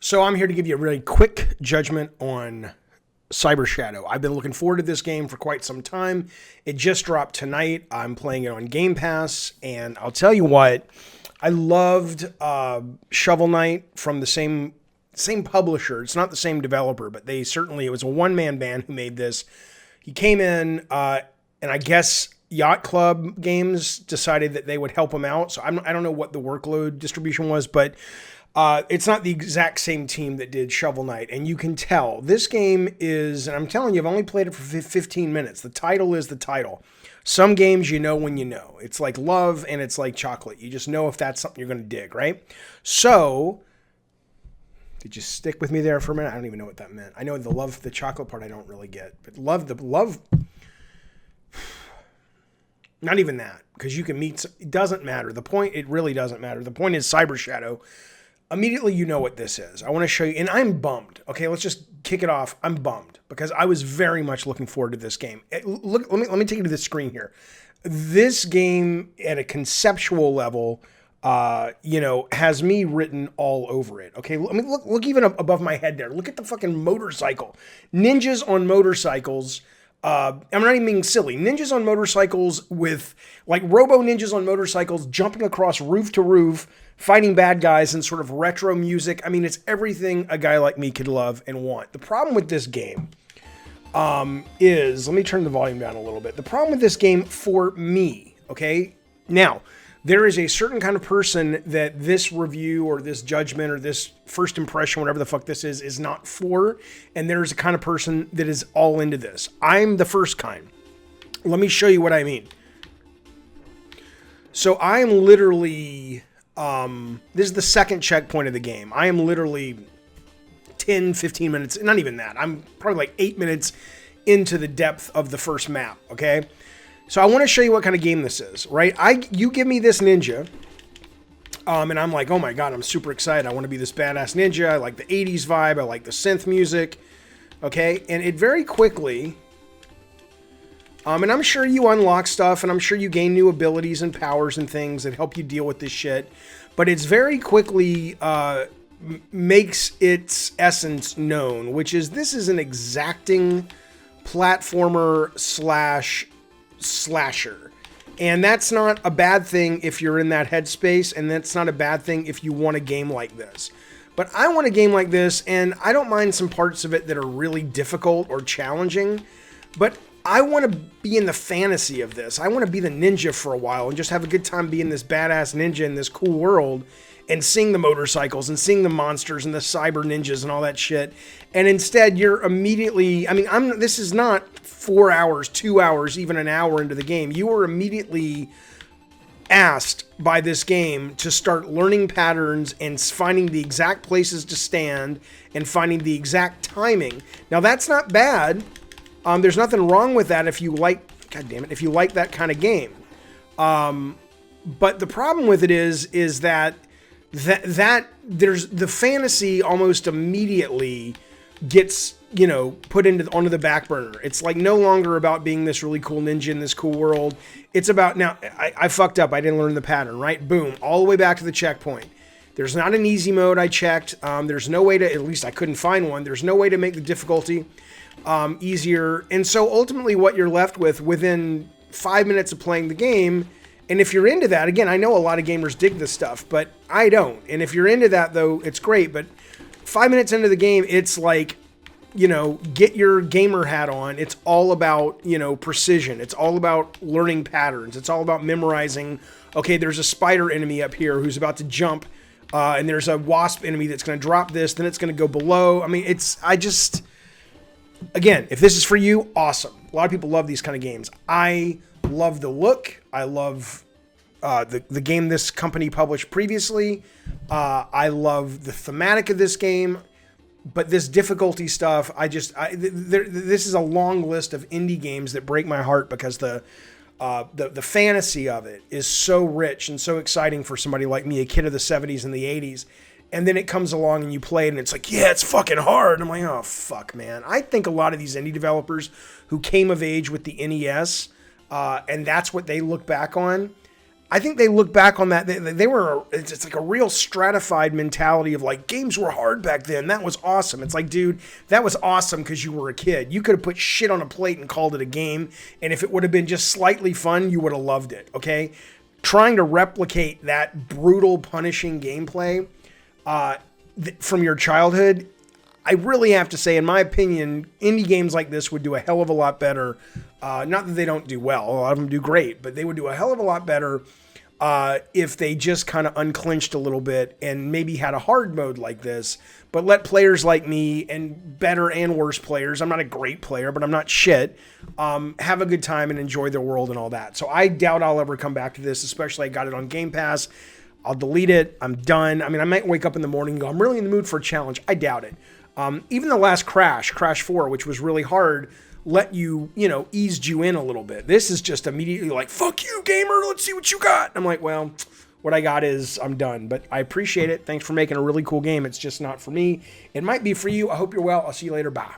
So I'm here to give you a really quick judgment on Cyber Shadow. I've been looking forward to this game for quite some time. It just dropped tonight. I'm playing it on Game Pass, and I'll tell you what, I loved Shovel Knight from the same publisher. It's not the same developer, but it was a one-man band who made this. He came in, and I guess Yacht Club Games decided that they would help him out. So I don't know what the workload distribution was, but it's not the exact same team that did Shovel Knight. And you can tell this game is, and I'm telling you, I've only played it for 15 minutes. The title is the title. Some games you know when you know. It's like love and it's like chocolate. You just know if that's something you're going to dig, right? So, did you stick with me there for a minute? I don't even know what that meant. I know the chocolate part I don't really get. But love, not even that. Because you can meet, it doesn't matter. It really doesn't matter. The point is Cyber Shadow. Immediately you know what this is. I want to show you, and I'm bummed. Okay, let's just kick it off. I'm bummed because I was very much looking forward to this game. Let me take you to the screen here. This game at a conceptual level, has me written all over it. Okay, I mean, look even above my head there. Look at the fucking motorcycle. Ninjas on motorcycles. I'm not even being silly. Ninjas on motorcycles with, like, robo ninjas on motorcycles jumping across roof to roof, fighting bad guys in sort of retro music. I mean, it's everything a guy like me could love and want. The problem with this game is, let me turn the volume down a little bit. The problem with this game for me, okay? Now, there is a certain kind of person that this review or this judgment or this first impression, whatever the fuck this is not for. And there's a kind of person that is all into this. I'm the first kind. Let me show you what I mean. So I am literally, this is the second checkpoint of the game. I am literally 10, 15 minutes, not even that. I'm probably like 8 minutes into the depth of the first map, okay? So I want to show you what kind of game this is, right? You give me this ninja, and I'm like, oh my god, I'm super excited. I want to be this badass ninja. I like the 80s vibe. I like the synth music, okay? And it very quickly, and I'm sure you unlock stuff, and I'm sure you gain new abilities and powers and things that help you deal with this shit, but it's very quickly makes its essence known, which is this is an exacting platformer slasher. And that's not a bad thing if you're in that headspace, and that's not a bad thing if you want a game like this. But I want a game like this, and I don't mind some parts of it that are really difficult or challenging, but I want to be in the fantasy of this. I want to be the ninja for a while and just have a good time being this badass ninja in this cool world and seeing the motorcycles and seeing the monsters and the cyber ninjas and all that shit. And instead, you're immediately, this is not 4 hours, 2 hours, even an hour into the game. You were immediately asked by this game to start learning patterns and finding the exact places to stand and finding the exact timing. Now, that's not bad. There's nothing wrong with that if you like, if you like that kind of game. But the problem with it is that there's the fantasy almost immediately gets, put onto the back burner. It's like no longer about being this really cool ninja in this cool world. It's about, now, I fucked up. I didn't learn the pattern, right? Boom, all the way back to the checkpoint. There's not an easy mode, I checked. There's no way to, at least I couldn't find one. There's no way to make the difficulty easier. And so ultimately what you're left with within 5 minutes of playing the game, and if you're into that, again, I know a lot of gamers dig this stuff, but I don't. And if you're into that, though, it's great. But 5 minutes into the game, it's like, get your gamer hat on. It's all about, precision. It's all about learning patterns. It's all about memorizing, okay, there's a spider enemy up here who's about to jump, and there's a wasp enemy that's going to drop this, then it's going to go below. Again, if this is for you, awesome. A lot of people love these kind of games. I love the look. I love the game this company published previously. I love the thematic of this game. But this difficulty stuff, this is a long list of indie games that break my heart because the fantasy of it is so rich and so exciting for somebody like me, a kid of the 70s and the 80s. And then it comes along and you play it and it's like, yeah, it's fucking hard. I'm like, oh, fuck, man. I think a lot of these indie developers who came of age with the NES, and that's what they look back on, I think they look back on that. They were, it's like a real stratified mentality of like, games were hard back then. That was awesome. It's like, dude, that was awesome because you were a kid. You could have put shit on a plate and called it a game. And if it would have been just slightly fun, you would have loved it. Okay. Trying to replicate that brutal, punishing gameplay from your childhood, I really have to say, in my opinion, indie games like this would do a hell of a lot better. Not that they don't do well. A lot of them do great, but they would do a hell of a lot better if they just kind of unclinched a little bit and maybe had a hard mode like this, but let players like me and better and worse players, I'm not a great player, but I'm not shit, have a good time and enjoy their world and all that. So I doubt I'll ever come back to this, especially I got it on Game Pass. I'll delete it. I'm done. I mean, I might wake up in the morning and go, I'm really in the mood for a challenge. I doubt it. Even the last Crash 4, which was really hard, let you, eased you in a little bit. This is just immediately like, fuck you, gamer, let's see what you got. I'm like, well, what I got is I'm done. But I appreciate it. Thanks for making a really cool game. It's just not for me. It might be for you. I hope you're well. I'll see you later. Bye.